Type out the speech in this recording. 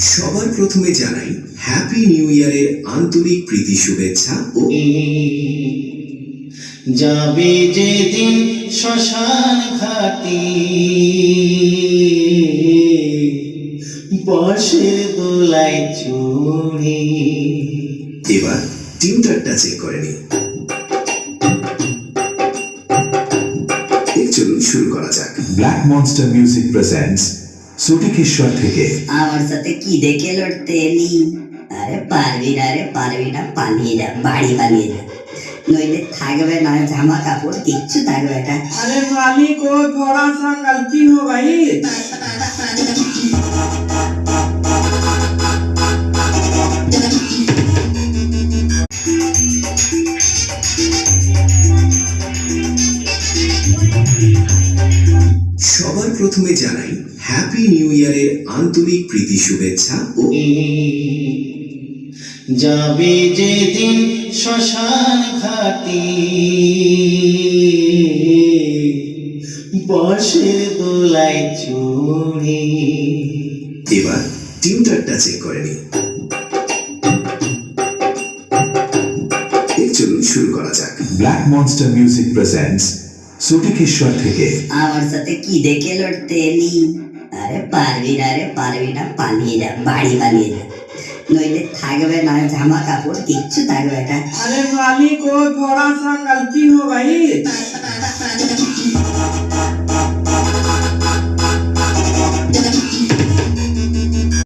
সবার প্রথমে জানাই হ্যাপি নিউ ইয়ারের আন্তরিক প্রীতি শুভেচ্ছা ও যাবে যেদিন শ্মশান ঘাটে বর্ষের দোলায় চড়ে। এবার টিউটারটা চেক করে নি। চলুন শুরু করা যাক। ব্ল্যাক মনস্টার মিউজিক প্রেজেন্টস সুটিকেশ্বর থেকে। আমার সাথে কি দেখে লড়তে এলি? আরে পারবি না, পালিয়ে যা, বাড়ি পালিয়ে যা, নইলে থাকবে না জামা কাপড়, কিচ্ছু থাকবে না। अरे मालिक वो थोड़ा सा गलती हो गई। সবার প্রথমে জানাই হ্যাপি নিউ ইয়ারের আন্তরিক প্রীতি শুভেচ্ছা ও যাবে যেদিন শ্মশান ঘাটে বর্ষের দোলায় চড়ে। এবার টিউটারটা চেক করে নি। চলুন শুরু করা যাক। ব্ল্যাক মনস্টার মিউজিক প্রেজেন্টস সুটিকেশ্বর থেকে। আমার সাথে কি দেখে লড়তে এলি? আরে পারবি না, পালিয়ে যা, বাড়ি পালিয়ে যা, নইলে থাকবে না জামা কাপড়, কিচ্ছু থাকবে না। अरे मालिक वो थोड़ा सा गलती हो गई।